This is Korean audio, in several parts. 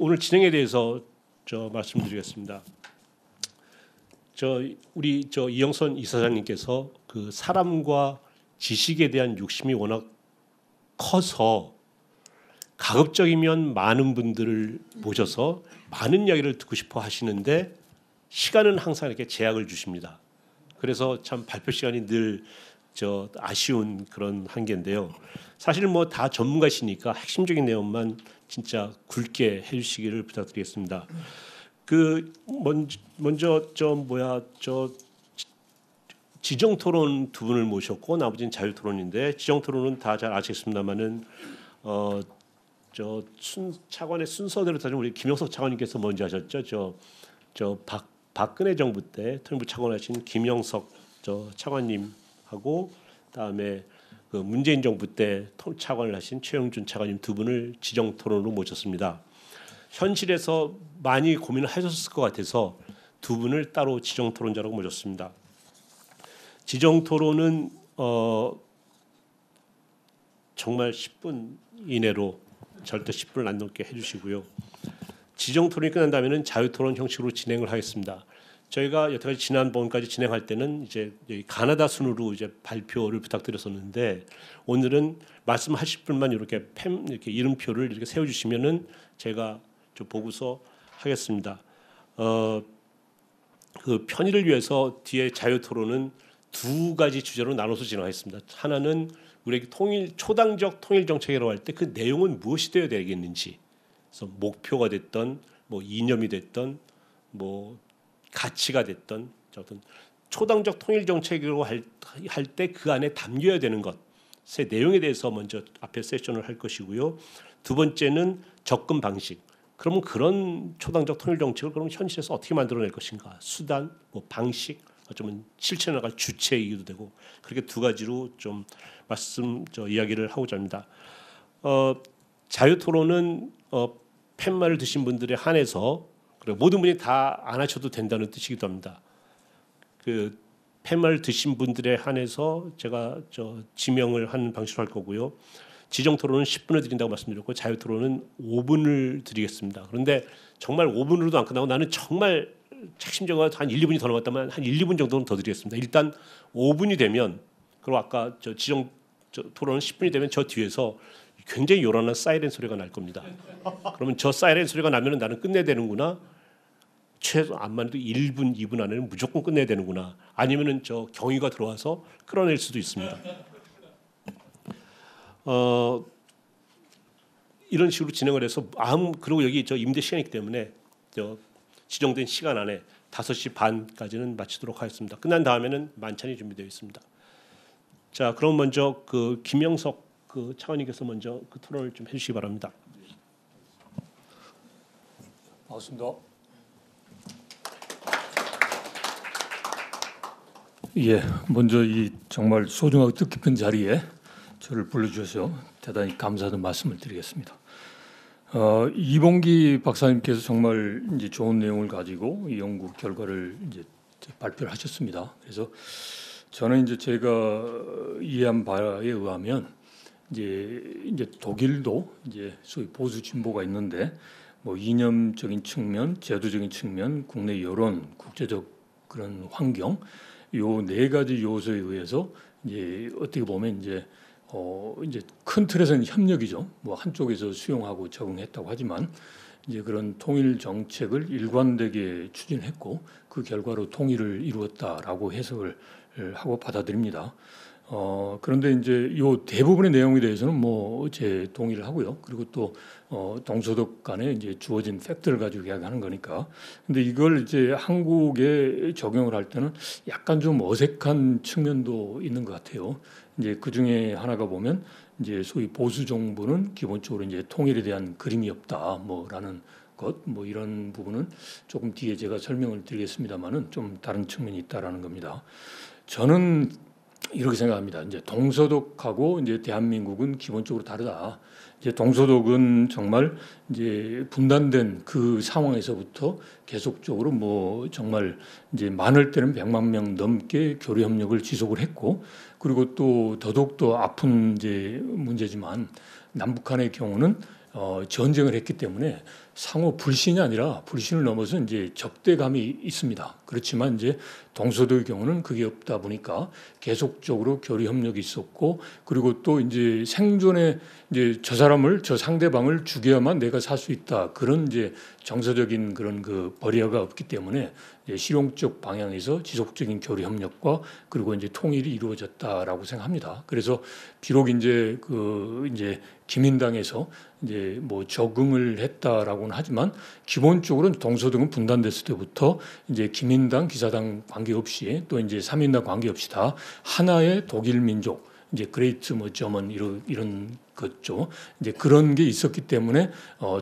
오늘 진행에 대해서 말씀드리겠습니다. 우리 이영선 이사장님께서 그 사람과 지식에 대한 욕심이 워낙 커서 가급적이면 많은 분들을 모셔서 많은 이야기를 듣고 싶어 하시는데 시간은 항상 이렇게 제약을 주십니다. 그래서 참 발표 시간이 늘 아쉬운 그런 한계인데요. 사실 뭐 다 전문가시니까 핵심적인 내용만 진짜 굵게 해주시기를 부탁드리겠습니다. 그 먼저 지정 토론 두 분을 모셨고 나머지는 자유 토론인데 지정 토론은 다 잘 아시겠습니다만은 차관의 순서대로 따지면 우리 김영석 차관님께서 먼저 하셨죠. 박근혜 정부 때 통일부 차관하신 김영석 차관님하고 그다음에 그 문재인 정부 때 차관을 하신 최영준 차관님 두 분을 지정 토론으로 모셨습니다. 현실에서 많이 고민을 하셨을 것 같아서 두 분을 따로 지정 토론자라고 모셨습니다. 지정 토론은 정말 10분 이내로 절대 10분을 안 넘게 해주시고요. 지정 토론이 끝난 다음에는 자유 토론 형식으로 진행을 하겠습니다. 저희가 여태까지 지난번까지 진행할 때는 이제 여기 가나다 순으로 이제 발표를 부탁드렸었는데 오늘은 말씀하실 분만 이렇게 이름표를 이렇게 세워주시면은 제가 좀 보고서 하겠습니다. 그 편의를 위해서 뒤에 자유 토론은 두 가지 주제로 나눠서 진행하겠습니다. 하나는 우리에게 초당적 통일 정책이라고 할 때 그 내용은 무엇이 되어야 되겠는지, 그래서 목표가 됐던 뭐 이념이 됐던 뭐 가치가 됐던 어떤 초당적 통일 정책이라고 할 때 그 안에 담겨야 되는 것의 내용에 대해서 먼저 앞에 세션을 할 것이고요. 두 번째는 접근 방식. 그러면 그런 초당적 통일 정책을 그럼 현실에서 어떻게 만들어낼 것인가? 수단, 뭐 방식, 어쩌면 실천해 나갈 주체이기도 되고 그렇게 두 가지로 좀 이야기를 하고자 합니다. 자유 토론은 팻말을 드신 분들에 한해서 그리고 모든 분이 다 안 하셔도 된다는 뜻이기도 합니다. 그 팻말 드신 분들에 한해서 제가 지명을 하는 방식으로 할 거고요. 지정 토론은 10분을 드린다고 말씀드렸고 자유 토론은 5분을 드리겠습니다. 그런데 정말 5분으로도 안 끝나고 나는 정말 핵심적으로 한 1, 2분이 더 남았다면 한 1, 2분 정도는 더 드리겠습니다. 일단 5분이 되면 그리고 아까 지정 토론은 10분이 되면 저 뒤에서 굉장히 요란한 사이렌 소리가 날 겁니다. 그러면 저 사이렌 소리가 나면 나는 끝내야 되는구나. 최소 안만 해도 1분, 2분 안에는 무조건 끝내야 되는구나. 아니면은 경위가 들어와서 끌어낼 수도 있습니다. 이런 식으로 진행을 해서 그리고 여기 임대 시간이기 때문에 지정된 시간 안에 5시 반까지는 마치도록 하겠습니다. 끝난 다음에는 만찬이 준비되어 있습니다. 자, 그럼 먼저 그 김영석 그 차관님께서 먼저 그 토론을 좀 해주시기 바랍니다. 반갑습니다. 예, 먼저 이 정말 소중하고 뜻깊은 자리에 저를 불러주셔서 대단히 감사하다는 말씀을 드리겠습니다. 이봉기 박사님께서 정말 이제 좋은 내용을 가지고 이 연구 결과를 이제 발표를 하셨습니다. 그래서 저는 이제 제가 이해한 바에 의하면 이제 독일도 이제 소위 보수 진보가 있는데 뭐 이념적인 측면, 제도적인 측면, 국내 여론, 국제적 그런 환경 요 네 가지 요소에 의해서 이제 어떻게 보면 이제 큰 틀에서는 협력이죠. 뭐 한쪽에서 수용하고 적응했다고 하지만 이제 그런 통일 정책을 일관되게 추진했고 그 결과로 통일을 이루었다라고 해석을 하고 받아들입니다. 그런데 이제 요 대부분의 내용에 대해서는 뭐 제 동의를 하고요. 그리고 또 동서독 간에 이제 주어진 팩트를 가지고 이야기하는 거니까. 근데 이걸 이제 한국에 적용을 할 때는 약간 좀 어색한 측면도 있는 것 같아요. 이제 그 중에 하나가 보면 이제 소위 보수 정부는 기본적으로 이제 통일에 대한 그림이 없다, 뭐라는 것, 뭐 이런 부분은 조금 뒤에 제가 설명을 드리겠습니다만은 좀 다른 측면이 있다라는 겁니다. 저는 이렇게 생각합니다. 이제 동서독하고 이제 대한민국은 기본적으로 다르다. 이제 동서독은 정말 이제 분단된 그 상황에서부터 계속적으로 뭐 정말 이제 많을 때는 100만 명 넘게 교류 협력을 지속을 했고, 그리고 또 더더욱 더 아픈 이제 문제지만 남북한의 경우는 전쟁을 했기 때문에 상호 불신이 아니라 불신을 넘어서 이제 적대감이 있습니다. 그렇지만 이제 동서도의 경우는 그게 없다 보니까 계속적으로 교류 협력이 있었고, 그리고 또 이제 생존에 이제 저 사람을, 저 상대방을 죽여야만 내가 살 수 있다, 그런 이제 정서적인 그런 그 버리어가 없기 때문에 이제 실용적 방향에서 지속적인 교류 협력과 그리고 이제 통일이 이루어졌다라고 생각합니다. 그래서 비록 이제 이제 기민당에서 이제 뭐 적응을 했다라고는 하지만 기본적으로는 동서등은 분단됐을 때부터 이제 기민당, 기사당 관계없이 또 이제 삼인당 관계없이 다 하나의 독일 민족, 이제 그레이트 뭐 저먼 이런 거죠. 이제 그런 게 있었기 때문에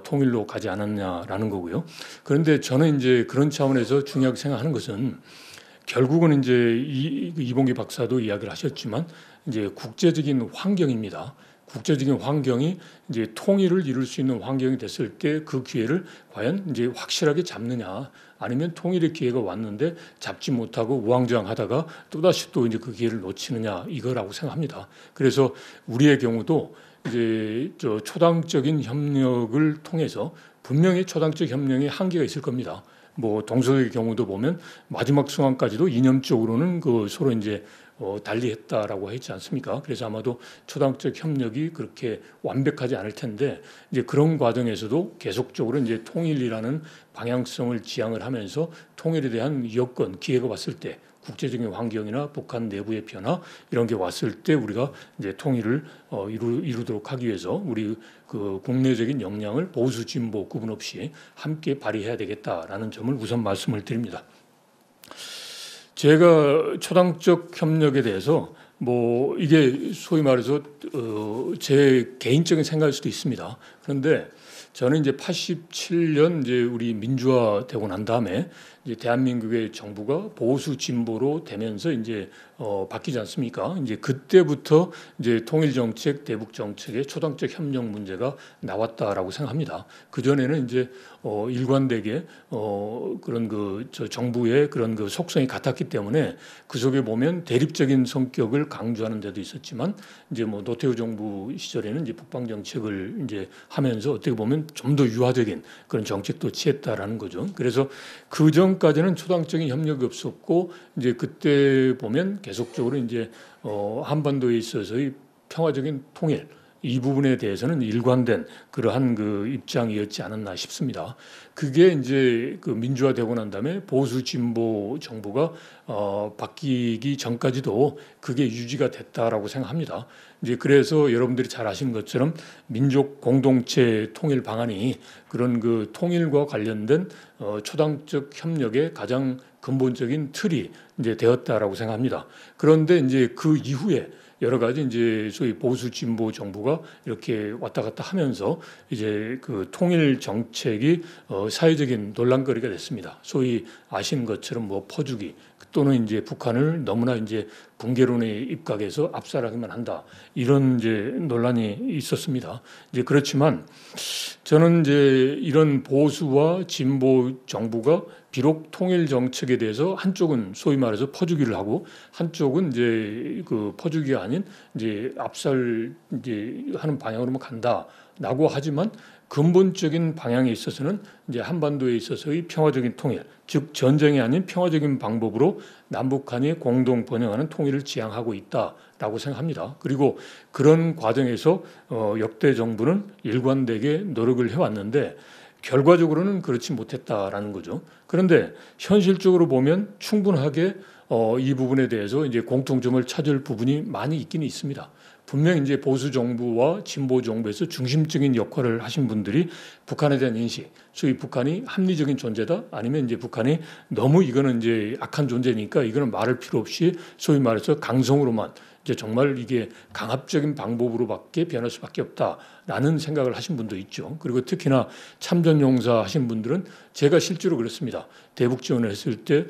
통일로 가지 않았냐라는 거고요. 그런데 저는 이제 그런 차원에서 중요하게 생각하는 것은 결국은 이제 이봉기 박사도 이야기를 하셨지만 이제 국제적인 환경입니다. 국제적인 환경이 이제 통일을 이룰 수 있는 환경이 됐을 때 그 기회를 과연 이제 확실하게 잡느냐, 아니면 통일의 기회가 왔는데 잡지 못하고 우왕좌왕하다가 또다시 또 이제 그 기회를 놓치느냐, 이거라고 생각합니다. 그래서 우리의 경우도 이제 초당적인 협력을 통해서 분명히 초당적 협력에 한계가 있을 겁니다. 뭐 동서의 경우도 보면 마지막 순간까지도 이념적으로는 그 서로 이제 달리했다라고 했지 않습니까? 그래서 아마도 초당적 협력이 그렇게 완벽하지 않을 텐데 이제 그런 과정에서도 계속적으로 이제 통일이라는 방향성을 지향을 하면서 통일에 대한 여건, 기회가 왔을 때 국제적인 환경이나 북한 내부의 변화 이런 게 왔을 때 우리가 이제 통일을 이루도록 하기 위해서 우리 그 국내적인 역량을 보수 진보 구분 없이 함께 발휘해야 되겠다라는 점을 우선 말씀을 드립니다. 제가 초당적 협력에 대해서 뭐 이게 소위 말해서 제 개인적인 생각일 수도 있습니다. 그런데 저는 이제 87년 이제 우리 민주화되고 난 다음에 이제 대한민국의 정부가 보수 진보로 되면서 이제 바뀌지 않습니까? 이제 그때부터 이제 통일 정책, 대북 정책의 초당적 협력 문제가 나왔다라고 생각합니다. 그 전에는 이제 일관되게 그런 저 정부의 그런 그 속성이 같았기 때문에 그 속에 보면 대립적인 성격을 강조하는 데도 있었지만 이제 뭐 노태우 정부 시절에는 이제 북방 정책을 이제 하면서 어떻게 보면 좀 더 유화적인 그런 정책도 취했다라는 거죠. 그래서 그 전까지는 초당적인 협력이 없었고 이제 그때 보면 계속적으로 이제 한반도에 있어서의 평화적인 통일 이 부분에 대해서는 일관된 그러한 그 입장이었지 않았나 싶습니다. 그게 이제 그 민주화되고 난 다음에 보수 진보 정부가 바뀌기 전까지도 그게 유지가 됐다라고 생각합니다. 이제 그래서 여러분들이 잘 아시는 것처럼 민족 공동체 통일 방안이 그런 그 통일과 관련된 초당적 협력의 가장 근본적인 틀이 이제 되었다라고 생각합니다. 그런데 이제 그 이후에 여러 가지 이제 소위 보수 진보 정부가 이렇게 왔다 갔다 하면서 이제 그 통일 정책이 사회적인 논란거리가 됐습니다. 소위 아시는 것처럼 뭐 퍼주기 또는 이제 북한을 너무나 이제 붕괴론에 입각해서 압살하기만 한다, 이런 이제 논란이 있었습니다. 이제 그렇지만 저는 이제 이런 보수와 진보 정부가 비록 통일 정책에 대해서 한쪽은 소위 말해서 퍼주기를 하고 한쪽은 이제 그 퍼주기가 아닌 이제 압살 이제 하는 방향으로만 간다라고 하지만 근본적인 방향에 있어서는 이제 한반도에 있어서의 평화적인 통일, 즉 전쟁이 아닌 평화적인 방법으로 남북한이 공동 번영하는 통일을 지향하고 있다라고 생각합니다. 그리고 그런 과정에서 역대 정부는 일관되게 노력을 해왔는데 결과적으로는 그렇지 못했다라는 거죠. 그런데 현실적으로 보면 충분하게 이 부분에 대해서 이제 공통점을 찾을 부분이 많이 있기는 있습니다. 분명히 이제 보수 정부와 진보 정부에서 중심적인 역할을 하신 분들이 북한에 대한 인식, 소위 북한이 합리적인 존재다, 아니면 이제 북한이 너무 이거는 이제 악한 존재니까 이거는 말할 필요 없이 소위 말해서 강성으로만 이제 정말 이게 강압적인 방법으로밖에 변할 수밖에 없다라는 생각을 하신 분도 있죠. 그리고 특히나 참전용사 하신 분들은 제가 실제로 그렇습니다. 대북 지원을 했을 때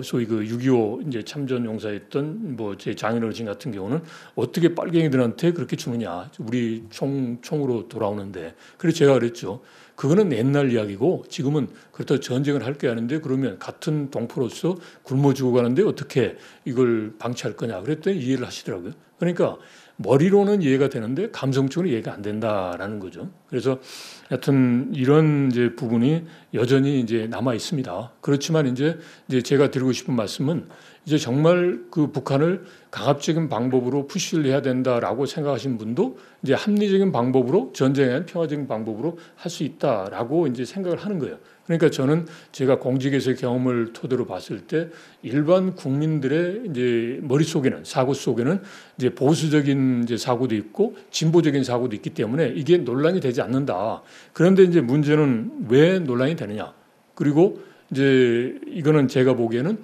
소위 그 6.25 이제 참전용사였던 뭐 제 장인어르신 같은 경우는 어떻게 빨갱이들한테 그렇게 주느냐, 우리 총으로 돌아오는데. 그래서 제가 그랬죠. 그거는 옛날 이야기고 지금은 그렇다고 전쟁을 할 게 아닌데 그러면 같은 동포로서 굶어 죽어가는데 어떻게 이걸 방치할 거냐 그랬더니 이해를 하시더라고요. 그러니까 머리로는 이해가 되는데 감성적으로 이해가 안 된다라는 거죠. 그래서 하여튼 이런 이제 부분이 여전히 이제 남아 있습니다. 그렇지만 이제 제가 드리고 싶은 말씀은 이제 정말 그 북한을 강압적인 방법으로 푸시를 해야 된다라고 생각하시는 분도 이제 합리적인 방법으로 전쟁에 대한 평화적인 방법으로 할 수 있다라고 이제 생각을 하는 거예요. 그러니까 저는 제가 공직에서의 경험을 토대로 봤을 때 일반 국민들의 이제 머릿속에는 사고 속에는 이제 보수적인 이제 사고도 있고 진보적인 사고도 있기 때문에 이게 논란이 되지 않는다. 그런데 이제 문제는 왜 논란이 되느냐? 그리고 이제 이거는 제가 보기에는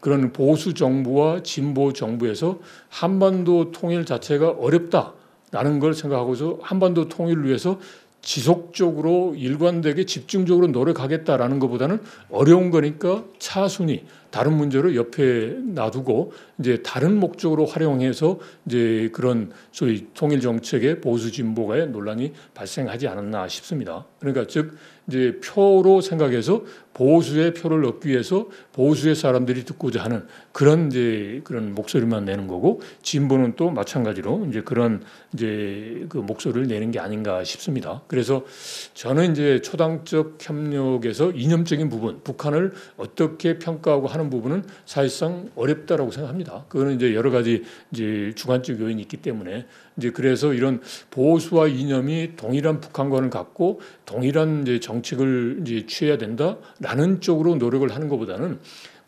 그런 보수 정부와 진보 정부에서 한반도 통일 자체가 어렵다라는 걸 생각하고서 한반도 통일을 위해서 지속적으로 일관되게 집중적으로 노력하겠다라는 것보다는 어려운 거니까 차순위 다른 문제로 옆에 놔두고 이제 다른 목적으로 활용해서 이제 그런 소위 통일 정책의 보수 진보가의 논란이 발생하지 않았나 싶습니다. 그러니까 즉 이제 표로 생각해서 보수의 표를 얻기 위해서 보수의 사람들이 듣고자 하는 그런 이제 그런 목소리만 내는 거고 진보는 또 마찬가지로 이제 그런 이제 그 목소리를 내는 게 아닌가 싶습니다. 그래서 저는 이제 초당적 협력에서 이념적인 부분, 북한을 어떻게 평가하고 하는 부분은 사실상 어렵다라고 생각합니다. 그거는 이제 여러 가지 이제 주관적 요인이 있기 때문에 이제 그래서 이런 보수와 이념이 동일한 북한관을 갖고 동일한 이제 정책을 이제 취해야 된다라는 쪽으로 노력을 하는 것보다는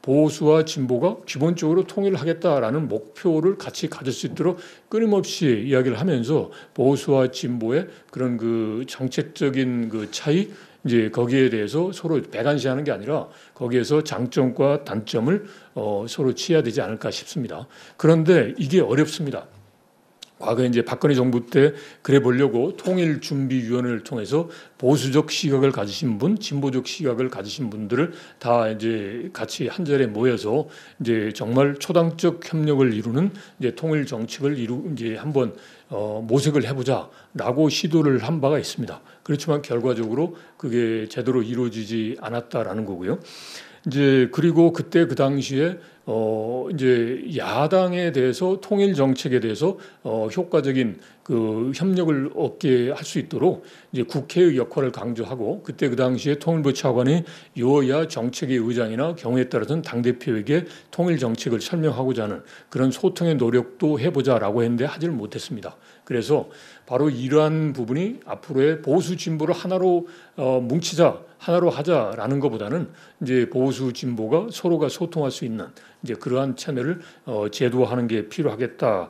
보수와 진보가 기본적으로 통일을 하겠다라는 목표를 같이 가질 수 있도록 끊임없이 이야기를 하면서 보수와 진보의 그런 그 정책적인 그 차이 이제 거기에 대해서 서로 배관시하는 게 아니라 거기에서 장점과 단점을 서로 취해야 되지 않을까 싶습니다. 그런데 이게 어렵습니다. 과거에 이제 박근혜 정부 때 그래 보려고 통일준비위원회를 통해서 보수적 시각을 가지신 분, 진보적 시각을 가지신 분들을 다 이제 같이 한 자리에 모여서 이제 정말 초당적 협력을 이루는 이제 통일 정책을 이제 한번 모색을 해보자라고 시도를 한 바가 있습니다. 그렇지만 결과적으로 그게 제대로 이루어지지 않았다라는 거고요. 이제 그리고 그때 그 당시에 이제 야당에 대해서 통일 정책에 대해서 효과적인 그 협력을 얻게 할 수 있도록 이제 국회의 역할을 강조하고 그때 그 당시에 통일부 차관이 여야 정책위 의장이나 경우에 따라서는 당 대표에게 통일 정책을 설명하고자 하는 그런 소통의 노력도 해보자라고 했는데 하지를 못했습니다. 그래서 바로 이러한 부분이 앞으로의 보수 진보를 하나로 뭉치자, 하나로 하자라는 것보다는 이제 보수 진보가 서로가 소통할 수 있는 이제 그러한 채널을 제도화하는 게 필요하겠다.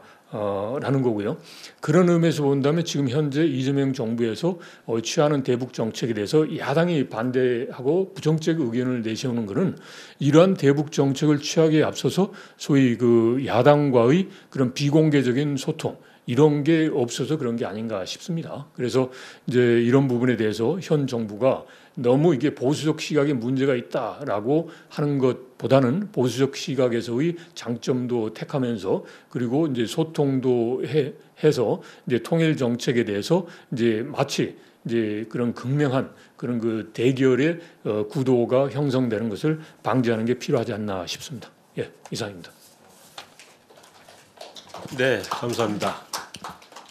라는 거고요. 그런 의미에서 본다면 지금 현재 이재명 정부에서 취하는 대북 정책에 대해서 야당이 반대하고 부정적 의견을 내세우는 것은 이러한 대북 정책을 취하기에 앞서서 소위 그 야당과의 그런 비공개적인 소통 이런 게 없어서 그런 게 아닌가 싶습니다. 그래서 이제 이런 부분에 대해서 현 정부가 너무 이게 보수적 시각에 문제가 있다라고 하는 것보다는 보수적 시각에서의 장점도 택하면서 그리고 이제 소통도 해서 이제 통일 정책에 대해서 이제 마치 이제 그런 극명한 그런 그 대결의 구도가 형성되는 것을 방지하는 게 필요하지 않나 싶습니다. 예, 이상입니다. 네, 감사합니다.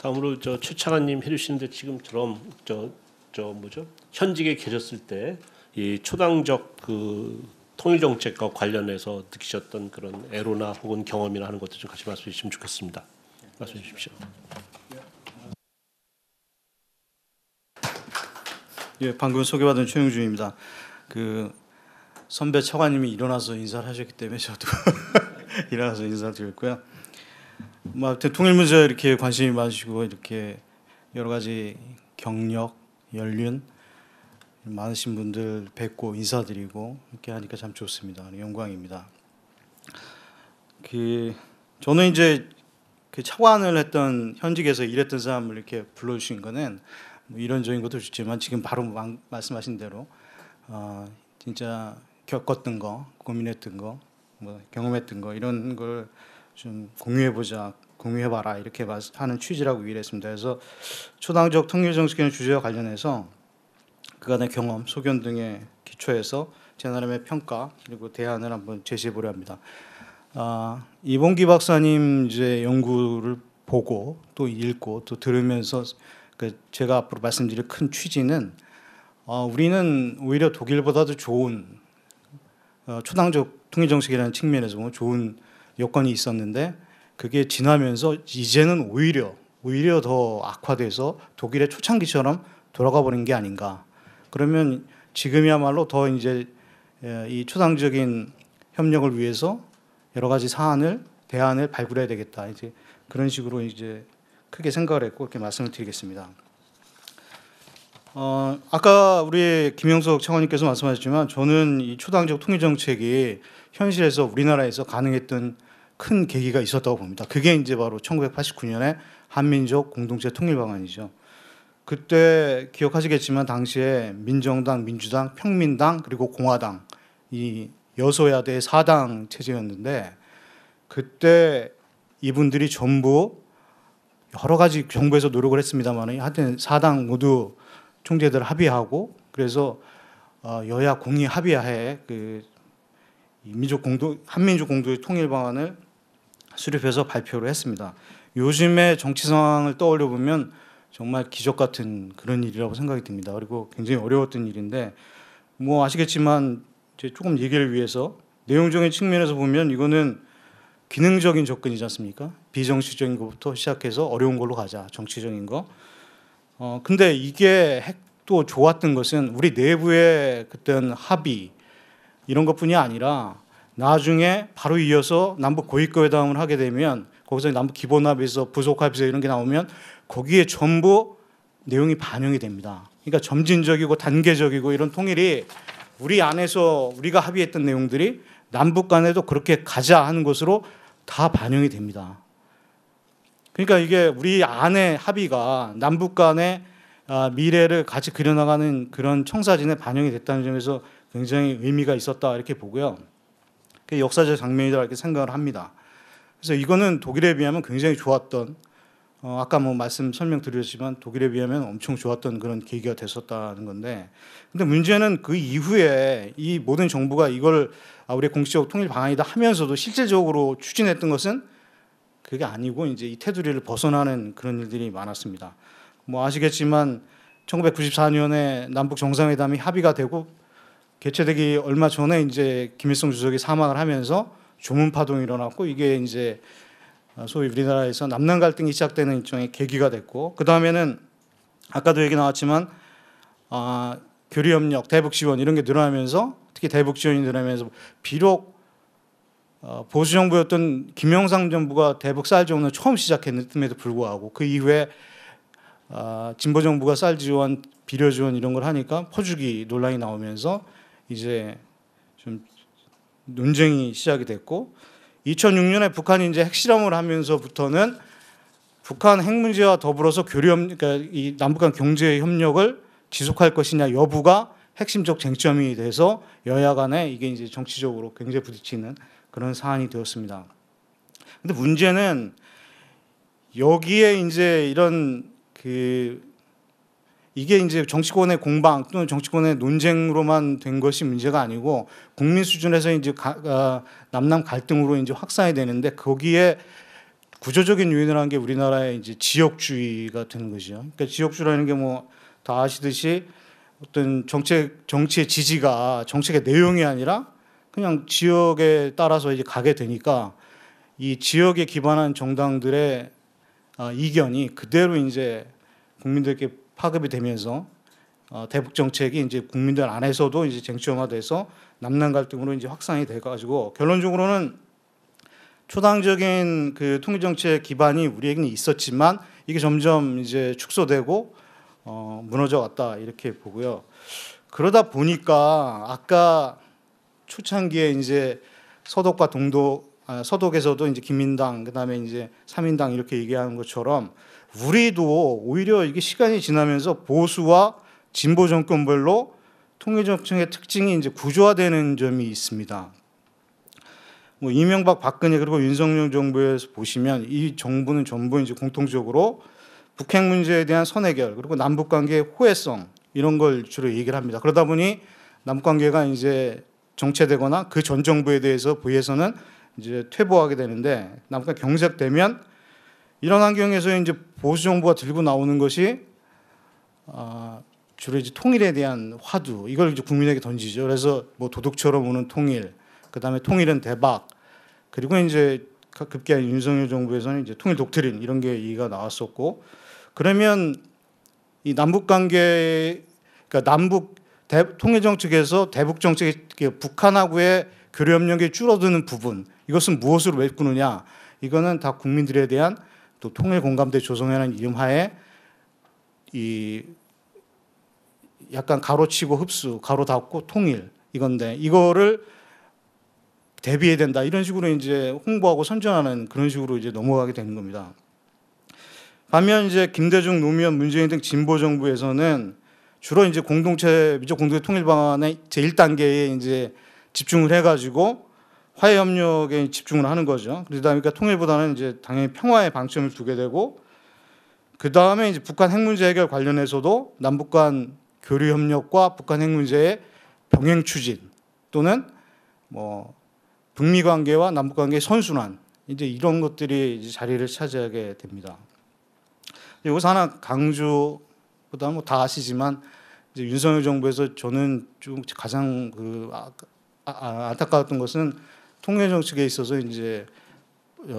다음으로 최창한님 해주시는데 지금처럼 현직에 계셨을 때 이 초당적 그 통일 정책과 관련해서 느끼셨던 그런 애로나 혹은 경험이나 하는 것들 좀 같이 말씀해 주시면 좋겠습니다. 말씀해 주십시오. 예, 방금 소개받은 최영준입니다. 그 선배 차관님이 일어나서 인사를 하셨기 때문에 저도 일어나서 인사드렸고요. 통일 문제 이렇게 관심이 많으시고 이렇게 여러 가지 경력, 연륜 많으신 분들 뵙고 인사드리고 이렇게 하니까 참 좋습니다. 영광입니다. 저는 이제 그 차관을 했던 현직에서 일했던 사람을 이렇게 불러주신 거는 이런적인 것도 좋지만 지금 바로 말씀하신 대로 진짜 겪었던 거, 고민했던 거, 경험했던 거 이런 걸 좀 공유해봐라 이렇게 하는 취지라고 일했습니다. 그래서 초당적 통일 정책의 주제와 관련해서 그간의 경험, 소견 등의 기초해서 제 나름의 평가 그리고 대안을 한번 제시해보려 합니다. 이봉기 박사님 이제 연구를 보고 또 읽고 또 들으면서 제가 앞으로 말씀드릴 큰 취지는 우리는 오히려 독일보다도 좋은 초당적 통일 정책이라는 측면에서 보면 좋은 여건이 있었는데 그게 지나면서 이제는 오히려 더 악화돼서 독일의 초창기처럼 돌아가 버린 게 아닌가. 그러면 지금이야말로 더 이제 이 초당적인 협력을 위해서 여러 가지 대안을 발굴해야 되겠다. 이제 그런 식으로 이제 크게 생각을 했고 이렇게 말씀을 드리겠습니다. 아까 우리 김영석 차관님께서 말씀하셨지만 저는 이 초당적 통일 정책이 현실에서 우리나라에서 가능했던 큰 계기가 있었다고 봅니다. 그게 이제 바로 1989년에 한민족 공동체 통일 방안이죠. 그때 기억하시겠지만 당시에 민정당, 민주당, 평민당 그리고 공화당 이 여소야대 4당 체제였는데 그때 이분들이 전부 여러 가지 정부에서 노력을 했습니다만 하여튼 4당 모두 총재들 합의하고 그래서 여야 공의 합의하에 한민족 공동체 통일 방안을 수립해서 발표를 했습니다. 요즘의 정치 상황을 떠올려 보면 정말 기적 같은 그런 일이라고 생각이 듭니다. 그리고 굉장히 어려웠던 일인데 뭐 아시겠지만 이제 조금 얘기를 위해서 내용적인 측면에서 보면 이거는 기능적인 접근이지 않습니까? 비정치적인 것부터 시작해서 어려운 걸로 가자. 정치적인 거. 근데 이게 핵도 좋았던 것은 우리 내부의 그땐 합의 이런 것뿐이 아니라 나중에 바로 이어서 남북 고위급 회담을 하게 되면 거기서 남북 기본합의서, 부속합의서 이런 게 나오면 거기에 전부 내용이 반영이 됩니다. 그러니까 점진적이고 단계적이고 이런 통일이 우리 안에서 우리가 합의했던 내용들이 남북 간에도 그렇게 가자 하는 것으로 다 반영이 됩니다. 그러니까 이게 우리 안의 합의가 남북 간의 미래를 같이 그려나가는 그런 청사진에 반영이 됐다는 점에서 굉장히 의미가 있었다 이렇게 보고요. 역사적 장면이다 이렇게 생각을 합니다. 그래서 이거는 독일에 비하면 굉장히 좋았던 아까 뭐 설명드렸지만 독일에 비하면 엄청 좋았던 그런 계기가 됐었다는 건데 근데 문제는 그 이후에 이 모든 정부가 이걸 우리의 공식적 통일 방안이다 하면서도 실질적으로 추진했던 것은 그게 아니고 이제 이 테두리를 벗어나는 그런 일들이 많았습니다. 뭐 아시겠지만 1994년에 남북 정상회담이 합의가 되고 개최되기 얼마 전에 이제 김일성 주석이 사망을 하면서 조문 파동이 일어났고 이게 이제 소위 우리나라에서 남남 갈등이 시작되는 일종의 계기가 됐고 그 다음에는 아까도 얘기 나왔지만 교류협력, 대북 지원 이런 게 늘어나면서 특히 대북 지원이 늘어나면서 비록 보수 정부였던 김영삼 정부가 대북 쌀 지원을 처음 시작했음에도 불구하고 그 이후에 진보 정부가 쌀 지원, 비료 지원 이런 걸 하니까 퍼주기 논란이 나오면서 이제 좀 논쟁이 시작이 됐고 2006년에 북한이 이제 핵실험을 하면서부터는 북한 핵 문제와 더불어서 그러니까 이 남북 간 경제 협력을 지속할 것이냐 여부가 핵심적 쟁점이 돼서 여야 간에 이게 이제 정치적으로 굉장히 부딪히는 그런 사안이 되었습니다. 근데 문제는 여기에 이제 이런 이게 이제 정치권의 공방 또는 정치권의 논쟁으로만 된 것이 문제가 아니고 국민 수준에서 이제 남남 갈등으로 이제 확산이 되는데 거기에 구조적인 요인을 한 게 우리나라의 이제 지역주의가 되는 거죠. 그러니까 지역주의라는 게 뭐 다 아시듯이 어떤 정치의 지지가 정책의 내용이 아니라 그냥 지역에 따라서 이제 가게 되니까 이 지역에 기반한 정당들의 이견이 그대로 이제 국민들께 파급이 되면서 대북 정책이 이제 국민들 안에서도 이제 쟁점화돼서 남남 갈등으로 이제 확산이 돼가지고 결론적으로는 초당적인 그 통일 정책 기반이 우리에게는 있었지만 이게 점점 이제 축소되고 무너져 왔다 이렇게 보고요. 그러다 보니까 아까 초창기에 이제 서독과 동독, 서독에서도 이제 기민당 그다음에 이제 삼인당 이렇게 얘기하는 것처럼 우리도 오히려 이게 시간이 지나면서 보수와 진보 정권별로 통일 정책의 특징이 이제 구조화되는 점이 있습니다. 뭐 이명박, 박근혜 그리고 윤석열 정부에서 보시면 이 정부는 전부 이제 공통적으로 북핵 문제에 대한 선해결 그리고 남북 관계의 호혜성 이런 걸 주로 얘기를 합니다. 그러다 보니 남북 관계가 이제 정체되거나 그 전 정부에 대해서 부에서는 이제 퇴보하게 되는데 남북 경색되면 이런 환경에서 이제 보수 정부가 들고 나오는 것이 주로 이제 통일에 대한 화두, 이걸 이제 국민에게 던지죠. 그래서 뭐 도둑처럼 오는 통일, 그다음에 통일은 대박, 그리고 이제 급기야 윤석열 정부에서는 이제 통일 독트린 이런 게 얘기가 나왔었고, 그러면 이 남북 관계, 그러니까 남북 통일 정책에서 대북 정책의 북한하고의 교류 협력이 줄어드는 부분, 이것은 무엇으로 메꾸느냐? 이거는 다 국민들에 대한 또 통일 공감대 조성이라는 이름하에 이 약간 가로치고 흡수, 가로 닫고 통일 이건데, 이거를 대비해야 된다, 이런 식으로 이제 홍보하고 선전하는 그런 식으로 이제 넘어가게 되는 겁니다. 반면 이제 김대중, 노무현, 문재인 등 진보 정부에서는 주로 이제 민족 공동체 통일 방안의 제1단계에 이제 집중을 해가지고 화해 협력에 집중을 하는 거죠. 그러다 보니까 통일보다는 이제 당연히 평화에 방점을 두게 되고, 그 다음에 이제 북한 핵 문제 해결 관련해서도 남북 간 교류 협력과 북한 핵 문제의 병행 추진, 또는 뭐 북미 관계와 남북 관계의 선순환, 이제 이런 것들이 이제 자리를 차지하게 됩니다. 여기서 하나 강조보다 뭐 다 아시지만, 이제 윤석열 정부에서 저는 좀 가장 안타까웠던 것은 통일 정책에 있어서 이제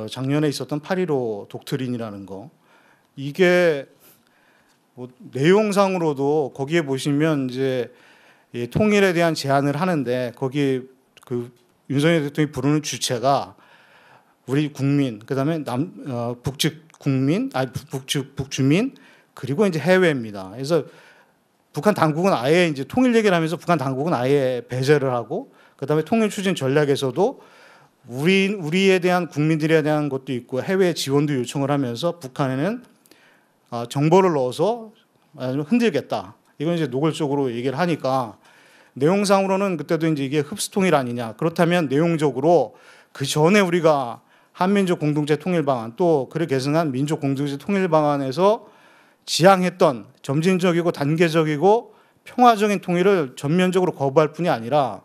작년에 있었던 8.15 독트린이라는 거, 이게 뭐 내용상으로도 거기에 보시면 이제 통일에 대한 제안을 하는데, 거기에 그 윤석열 대통령이 부르는 주체가 우리 국민, 그다음에 북측 국민, 북주민, 그리고 이제 해외입니다. 그래서 북한 당국은 아예 이제 통일 얘기를 하면서 북한 당국은 아예 배제를 하고, 그다음에 통일 추진 전략에서도 우리에 대한 국민들에 대한 것도 있고 해외 지원도 요청을 하면서 북한에는 정보를 넣어서 흔들겠다, 이건 이제 노골적으로 얘기를 하니까, 내용상으로는 그때도 이제 이게 흡수통일 아니냐. 그렇다면 내용적으로 그 전에 우리가 한민족 공동체 통일 방안, 또 그를 계승한 민족 공동체 통일 방안에서 지향했던 점진적이고 단계적이고 평화적인 통일을 전면적으로 거부할 뿐이 아니라,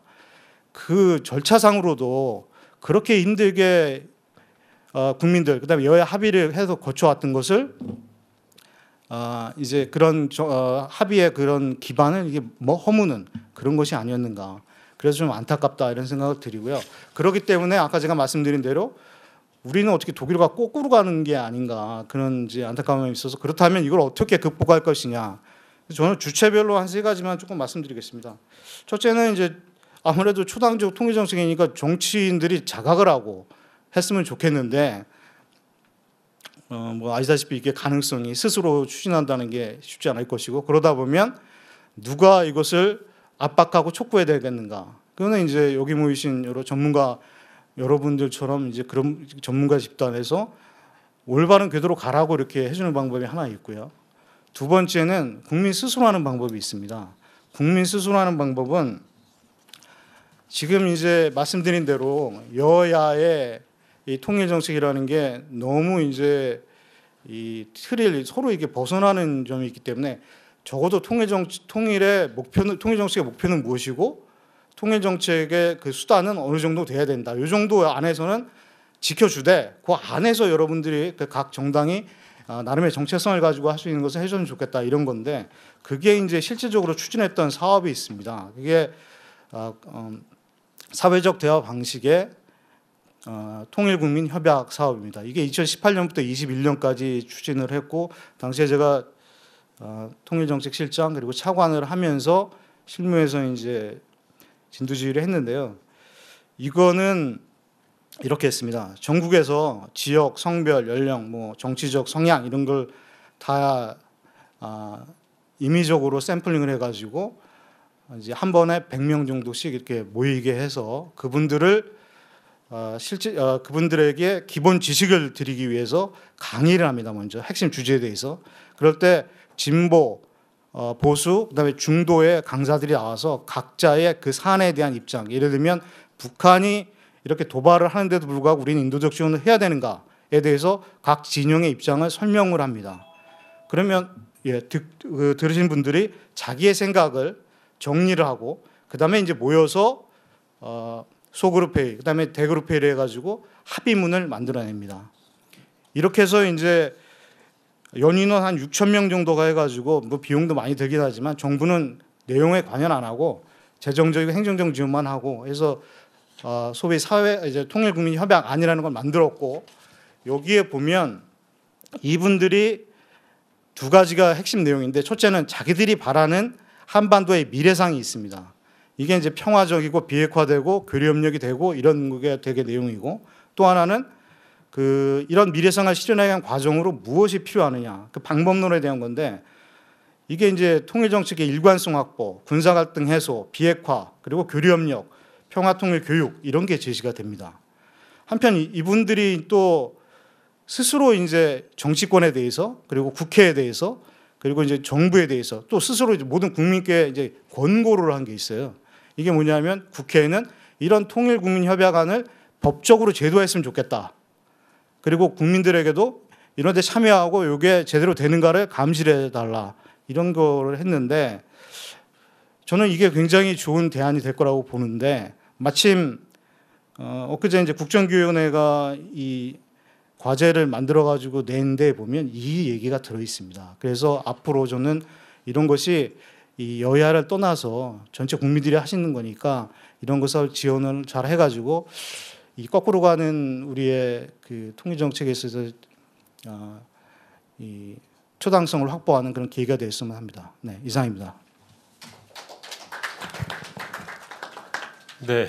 그 절차상으로도 그렇게 힘들게 국민들, 그다음에 여야 합의를 해서 거쳐왔던 것을 이제 그런 합의의 그런 기반을 이게 뭐 허무는 그런 것이 아니었는가. 그래서 좀 안타깝다, 이런 생각을 드리고요. 그렇기 때문에 아까 제가 말씀드린 대로 우리는 어떻게 독일과 거꾸로 가는 게 아닌가, 그런 이제 안타까움이 있어서, 그렇다면 이걸 어떻게 극복할 것이냐. 저는 주체별로 한 3가지만 조금 말씀드리겠습니다. 첫째는 이제 아무래도 초당적 통일 정책이니까 정치인들이 자각을 하고 했으면 좋겠는데, 뭐 아시다시피 이게 가능성이 스스로 추진한다는 게 쉽지 않을 것이고, 그러다 보면 누가 이것을 압박하고 촉구해야 되겠는가. 그거는 이제 여기 모이신 여러 전문가 여러분들처럼 이제 그런 전문가 집단에서 올바른 궤도로 가라고 이렇게 해주는 방법이 하나 있고요. 두 번째는 국민 스스로 하는 방법이 있습니다. 국민 스스로 하는 방법은 지금 이제 말씀드린 대로 여야의 이 통일 정책이라는 게 너무 이제 이 틀을 서로 이게 벗어나는 점이 있기 때문에, 적어도 통일 정책의 목표는 무엇이고 통일 정책의 그 수단은 어느 정도 돼야 된다. 이 정도 안에서는 지켜주되, 그 안에서 여러분들이 각 정당이 나름의 정체성을 가지고 할 수 있는 것을 해주면 좋겠다, 이런 건데, 그게 이제 실질적으로 추진했던 사업이 있습니다. 그게 사회적 대화 방식의 통일국민 협약 사업입니다. 이게 2018년부터 21년까지 추진을 했고, 당시에 제가 통일정책실장 그리고 차관을 하면서 실무에서 이제 진두지휘를 했는데요. 이거는 이렇게 했습니다. 전국에서 지역, 성별, 연령, 뭐 정치적 성향 이런 걸 다 임의적으로 샘플링을 해가지고 이제 한 번에 100명 정도씩 이렇게 모이게 해서 그분들을 그분들에게 기본 지식을 드리기 위해서 강의를 합니다. 먼저 핵심 주제에 대해서. 그럴 때 진보, 보수, 그다음에 중도의 강사들이 나와서 각자의 그 사안에 대한 입장, 예를 들면 북한이 이렇게 도발을 하는데도 불구하고 우리는 인도적 지원을 해야 되는가에 대해서 각 진영의 입장을 설명을 합니다. 그러면 들으신 분들이 자기의 생각을 정리를 하고, 그다음에 이제 모여서 소그룹 회의, 그다음에 대그룹 회의를 해가지고 합의문을 만들어냅니다. 이렇게 해서 이제 연인원 한 6천 명 정도가 해가지고 뭐 비용도 많이 들긴 하지만 정부는 내용에 관여 안 하고 재정적이고 행정적 지원만 하고 해서 소위 사회 이제 통일국민협약안이라는 걸 만들었고 여기에 보면 이분들이 두 가지가 핵심 내용인데 첫째는 자기들이 바라는 한반도의 미래상이 있습니다. 이게 이제 평화적이고 비핵화되고 교류협력이 되고 이런 게 되게 내용이고 또 하나는 이런 미래상을 실현하기 위한 과정으로 무엇이 필요하느냐 그 방법론에 대한 건데 이게 이제 통일정책의 일관성 확보, 군사갈등 해소, 비핵화 그리고 교류협력, 평화통일 교육 이런 게 제시가 됩니다. 한편 이분들이 또 스스로 이제 정치권에 대해서 그리고 국회에 대해서 그리고 이제 정부에 대해서 또 스스로 이제 모든 국민께 이제 권고를 한 게 있어요. 이게 뭐냐면 국회에는 이런 통일국민협약안을 법적으로 제도했으면 좋겠다. 그리고 국민들에게도 이런 데 참여하고 이게 제대로 되는가를 감시해 달라. 이런 거를 했는데 저는 이게 굉장히 좋은 대안이 될 거라고 보는데 마침 엊그제 이제 국정교육위원회가 이 과제를 만들어 가지고 낸 데 보면 이 얘기가 들어 있습니다. 그래서 앞으로 저는 이런 것이 이 여야를 떠나서 전체 국민들이 하시는 거니까 이런 것을 지원을 잘 해가지고 이 거꾸로 가는 우리의 그 통일 정책에 있어서 이 초당성을 확보하는 그런 계기가 됐으면 합니다. 네, 이상입니다. 네.